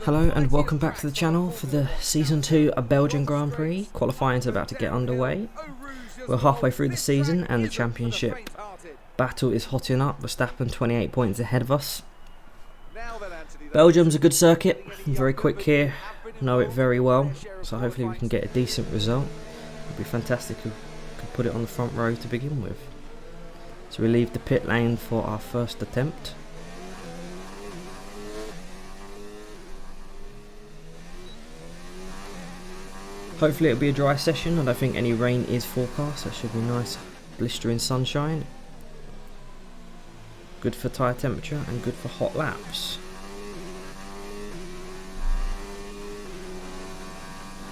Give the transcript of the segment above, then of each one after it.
Hello and welcome back to the channel for the Season 2 of Belgian Grand Prix. Qualifying is about to get underway. We're halfway through the season and the championship battle is hotting up. Verstappen 28 points ahead of us. Belgium's a good circuit, very quick here, know it very well, so hopefully we can get a decent result. It would be fantastic if we could put it on the front row to begin with. So we leave the pit lane for our first attempt. Hopefully it'll be a dry session. I don't think any rain is forecast. That should be nice blistering sunshine. Good for tyre temperature and good for hot laps.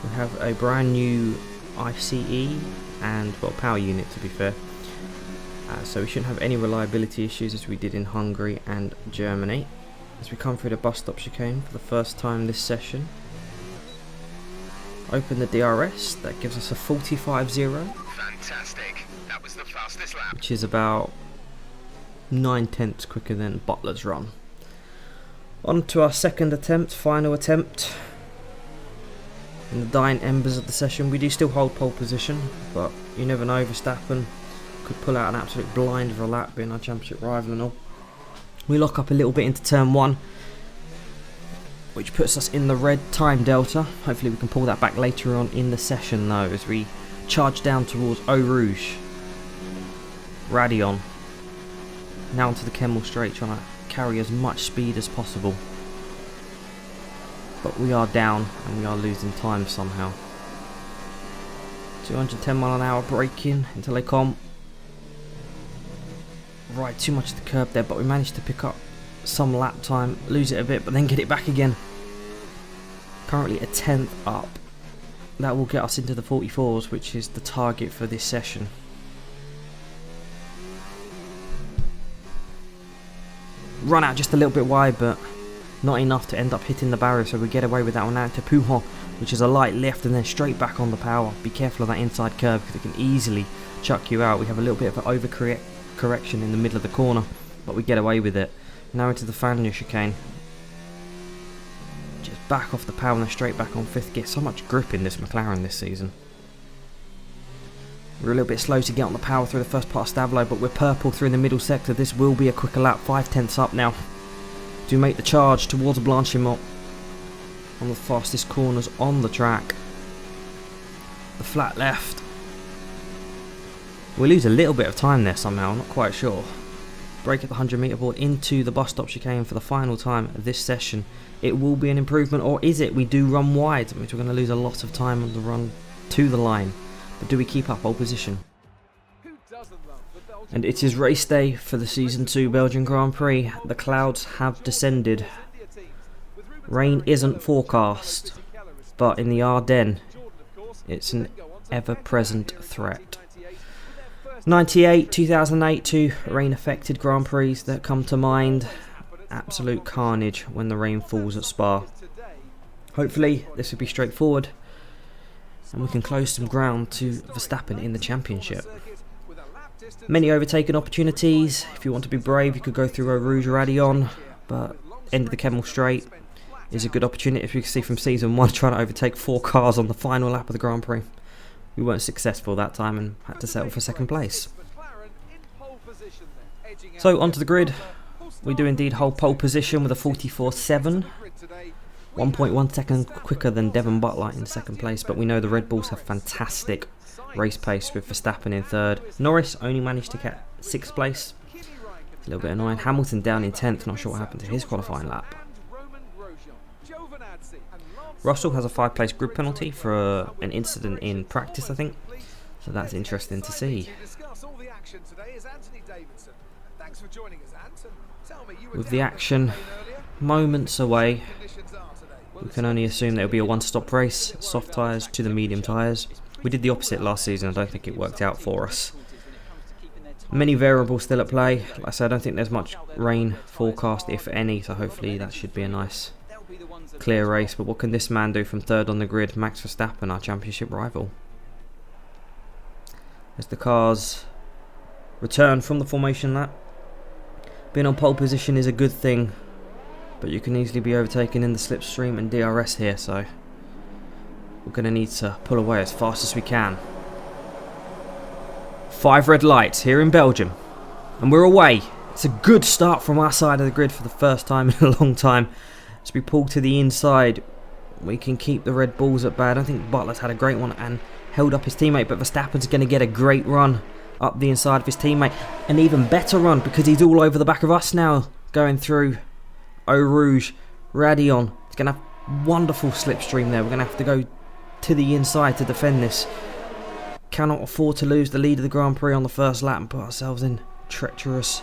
We have a brand new ICE and, well, power unit to be fair. So we shouldn't have any reliability issues as we did in Hungary and Germany. As we come through the bus stop chicane for the first time this session. Open the DRS, that gives us a 45.0. Fantastic. That was the fastest lap. Which is about 9/10 quicker than Butler's run. On to our second attempt, final attempt. In the dying embers of the session, we do still hold pole position, but you never know, Verstappen could pull out an absolute blind of a lap, being our championship rival and all. We lock up a little bit into turn 1. Which puts us in the red time delta. Hopefully we can pull that back later on in the session though, as we charge down towards Eau Rouge. Radion. Now onto the Kemmel Straight, trying to carry as much speed as possible. But we are down and we are losing time somehow. 210 mile an hour braking into Les Combes. Right, too much of the curb there, but we managed to pick up some lap time, lose it a bit, but then get it back again. Currently a 10th up. That will get us into the 44s, which is the target for this session. Run out just a little bit wide, but not enough to end up hitting the barrier, so we get away with that one out to Pouhon, which is a light lift and then straight back on the power. Be careful of that inside curve because it can easily chuck you out. We have a little bit of an overcorrection in the middle of the corner, but we get away with it. Now into the Fagnes chicane. Just back off the power and then straight back on 5th gear. So much grip in this McLaren this season. We're a little bit slow to get on the power through the first part of Stavelot, but we're purple through the middle sector. This will be a quicker lap. 5/10 up now to make the charge towards Blanchimont. On the fastest corners on the track. The flat left. We lose a little bit of time there somehow, I'm not quite sure. Brake at the 100 metre board into the bus stop chicane for the final time of this session. It will be an improvement, or is it? We do run wide, which we're going to lose a lot of time on the run to the line. But do we keep up pole position? And it is race day for the Season 2 Belgian Grand Prix. The clouds have descended. Rain isn't forecast, but in the Ardennes, it's an ever-present threat. 98, 2008, 2 rain-affected Grand Prix that come to mind. Absolute carnage when the rain falls at Spa. Hopefully this will be straightforward and we can close some ground to Verstappen in the championship. Many overtaken opportunities. If you want to be brave, you could go through Eau Rouge Radion, but end of the Kemmel Straight is a good opportunity. As we can see from Season 1, trying to overtake 4 cars on the final lap of the Grand Prix. We weren't successful that time and had to settle for 2nd place. So onto the grid. We do indeed hold pole position with a 44.7. 1.1 second quicker than Devon Butler in 2nd place, but we know the Red Bulls have fantastic race pace with Verstappen in 3rd. Norris only managed to get 6th place. It's a little bit annoying. Hamilton down in 10th, not sure what happened to his qualifying lap. Russell has a 5-place grid penalty for an incident in practice, I think. So that's interesting to see. With the action moments away, we can only assume that it'll be a one-stop race. Soft tyres to the medium tyres. We did the opposite last season. I don't think it worked out for us. Many variables still at play. Like I said, I don't think there's much rain forecast, if any. So hopefully that should be a nice clear race, but what can this man do from 3rd on the grid? Max Verstappen, our championship rival. As the cars return from the formation lap. Being on pole position is a good thing, but you can easily be overtaken in the slipstream and DRS here, so we're going to need to pull away as fast as we can. 5 red lights here in Belgium, and we're away. It's a good start from our side of the grid for the first time in a long time. As we pull to the inside, we can keep the Red Bulls at bay. I don't think Butler's had a great one and held up his teammate, but Verstappen's going to get a great run up the inside of his teammate. An even better run because he's all over the back of us now, going through Eau Rouge, Radion. He's going to have wonderful slipstream there. We're going to have to go to the inside to defend this. Cannot afford to lose the lead of the Grand Prix on the first lap and put ourselves in treacherous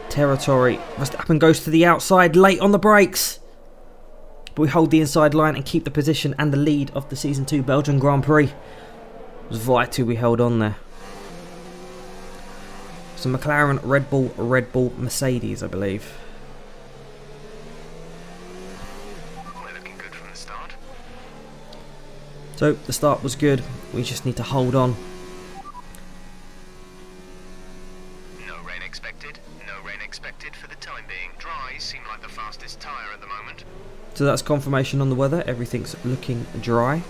territory. Verstappen goes to the outside late on the brakes, but we hold the inside line and keep the position and the lead of the Season 2 Belgian Grand Prix. It was vital we held on there. So McLaren, Red Bull, Mercedes, I believe. We're looking good from the start. So the start was good, we just need to hold on. No rain expected. No rain expected for the time being. Dries seem like the fastest tyre at the moment. So that's confirmation on the weather, everything's looking dry.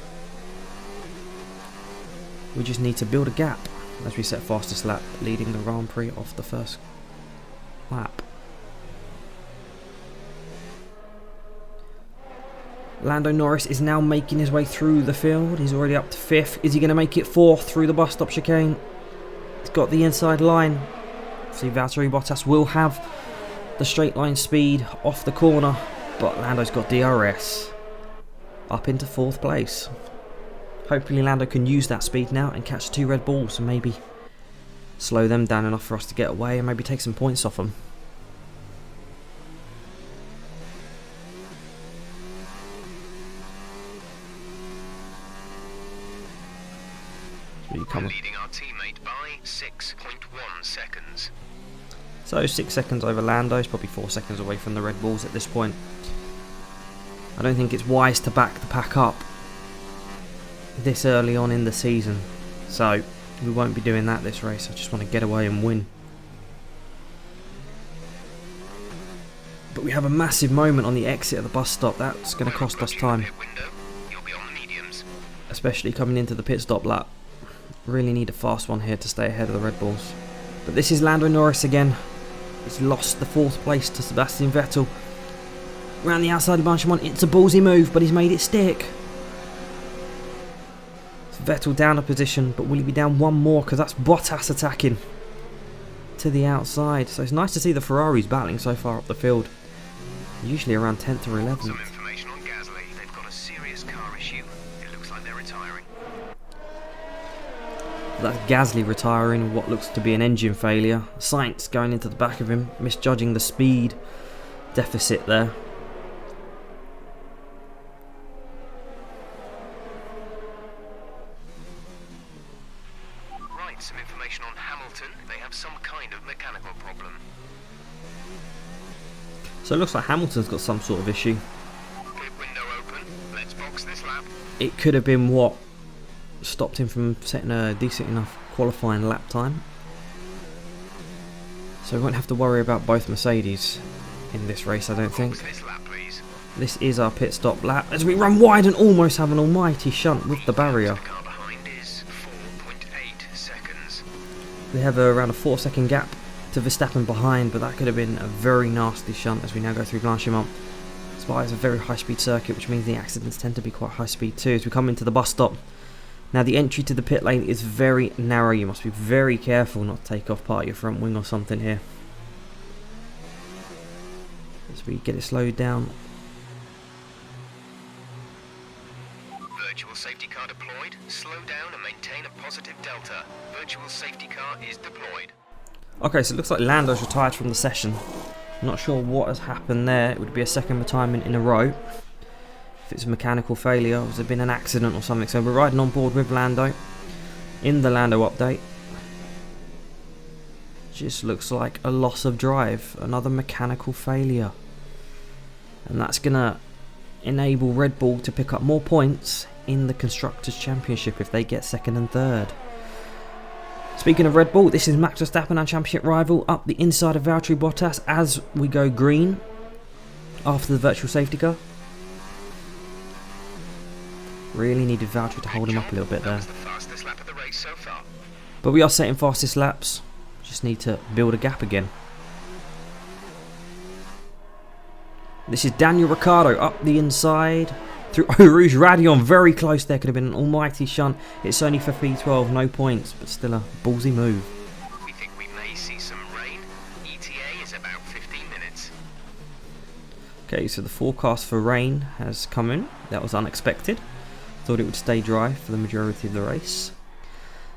We just need to build a gap as we set fastest lap, leading the Grand Prix off the first lap. Lando Norris is now making his way through the field. He's already up to 5th. Is he going to make it 4th through the bus stop chicane? He's got the inside line. See, Valtteri Bottas will have the straight line speed off the corner, but Lando's got DRS up into 4th place. Hopefully Lando can use that speed now and catch 2 Red Bulls and maybe slow them down enough for us to get away and maybe take some points off them. We're leading our teammate by 6.1 seconds. So 6 seconds over Lando, he's probably 4 seconds away from the Red Bulls at this point. I don't think it's wise to back the pack up this early on in the season, so we won't be doing that this race. I just want to get away and win. But we have a massive moment on the exit of the bus stop. That's going to cost us time, especially coming into the pit stop lap. Really need a fast one here to stay ahead of the Red Bulls. But this is Lando Norris again. He's lost the 4th place to Sebastian Vettel. Round the outside of Marshall, it's a ballsy move, but he's made it stick. Vettel down a position, but will he be down one more? Because that's Bottas attacking to the outside. So it's nice to see the Ferraris battling so far up the field. Usually around 10th or 11th. Some information on Gasly. They've got a serious car issue. It looks like they're retiring. That's Gasly retiring, what looks to be an engine failure. Sainz going into the back of him, misjudging the speed deficit there. Right, some information on Hamilton. They have some kind of mechanical problem. So it looks like Hamilton's got some sort of issue. Pit window open. Let's box this lap. It could have been what stopped him from setting a decent enough qualifying lap time. So we won't have to worry about both Mercedes in this race, I don't think. This lap, please. This is our pit stop lap as we run wide and almost have an almighty shunt with the barrier. The car behind is 4.8 seconds. They have around a 4-second gap to Verstappen behind, but that could have been a very nasty shunt as we now go through Blanchimont. Spa is a very high speed circuit, which means the accidents tend to be quite high speed too as we come into the bus stop. Now the entry to the pit lane is very narrow. You must be very careful not to take off part of your front wing or something here. As we get it slowed down. Virtual safety car deployed. Slow down and maintain a positive delta. Virtual safety car is deployed. Okay, so it looks like Lando's retired from the session. I'm not sure what has happened there. It would be a second retirement in a row. If it's a mechanical failure, has there been an accident or something? So we're riding on board with Lando in the Lando update. Just looks like a loss of drive, another mechanical failure, and that's gonna enable Red Bull to pick up more points in the Constructors' Championship if they get 2nd and 3rd. Speaking of Red Bull, this is Max Verstappen, our championship rival, up the inside of Valtteri Bottas as we go green. after the virtual safety car. Really needed Valtteri to hold him up a little bit there. But we are setting fastest laps. Just need to build a gap again. This is Daniel Ricciardo up the inside. Through Eau Rouge Radion, very close there. Could have been an almighty shunt. It's only for P12, no points, but still a ballsy move. We think we may see some rain. ETA is about 15 minutes. Okay, so the forecast for rain has come in. That was unexpected. Thought it would stay dry for the majority of the race.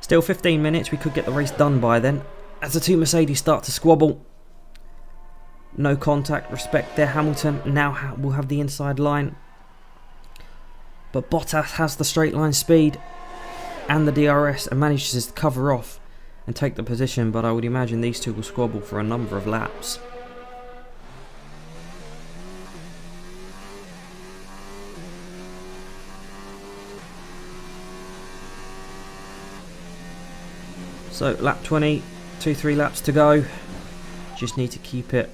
Still 15 minutes, we could get the race done by then. As the two Mercedes start to squabble. No contact, respect there. Hamilton now will have the inside line. But Bottas has the straight line speed and the DRS and manages to cover off and take the position, but I would imagine these two will squabble for a number of laps. So lap 20, 2-3 laps to go. Just need to keep it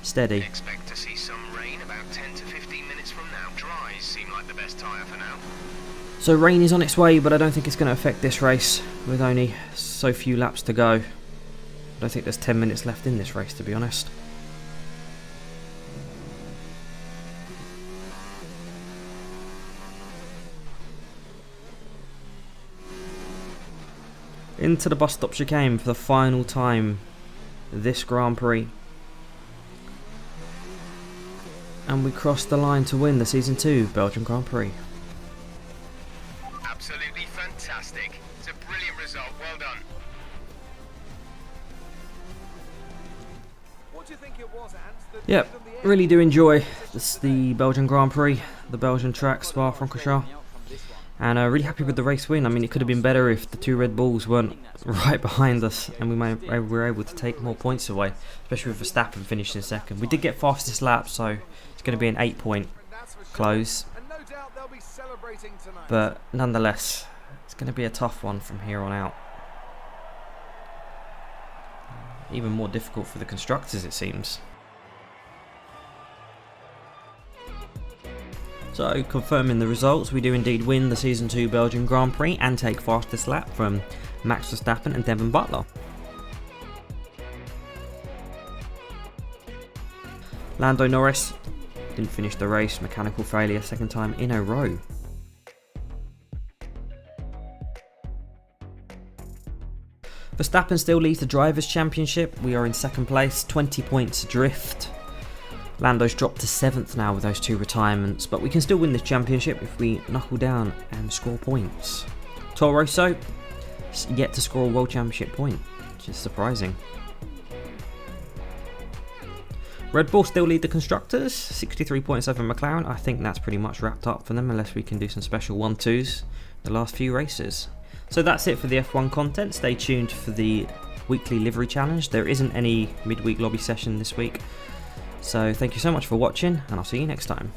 steady. Expect to see some rain about 10 to 15 minutes from now. Dries seem like the best tyre for now. So rain is on its way, but I don't think it's going to affect this race with only so few laps to go. I don't think there's 10 minutes left in this race, to be honest. Into the bus stop chicane for the final time this Grand Prix. And we crossed the line to win the Season 2 Belgian Grand Prix. Absolutely fantastic. It's a brilliant result. Well done. What do you think it was, Ant? Yep, really do enjoy the Belgian Grand Prix, the Belgian track, Spa-Francorchamps. And really happy with the race win. I mean, it could have been better if the two Red Bulls weren't right behind us and we were able to take more points away, especially with Verstappen finishing second. We did get fastest lap, so it's going to be an 8-point close. But nonetheless, it's going to be a tough one from here on out. Even more difficult for the constructors, it seems. So, confirming the results, we do indeed win the Season 2 Belgian Grand Prix and take fastest lap from Max Verstappen and Devon Butler. Lando Norris didn't finish the race, mechanical failure, second time in a row. Verstappen still leads the Drivers' Championship. We are in second place, 20 points adrift. Lando's dropped to 7th now with those two retirements, but we can still win this championship if we knuckle down and score points. Toro Rosso yet to score a World Championship point, which is surprising. Red Bull still lead the constructors, 63 points over McLaren. I think that's pretty much wrapped up for them unless we can do some special 1-2s the last few races. So that's it for the F1 content. Stay tuned for the weekly livery challenge. There isn't any midweek lobby session this week. So thank you so much for watching, and I'll see you next time.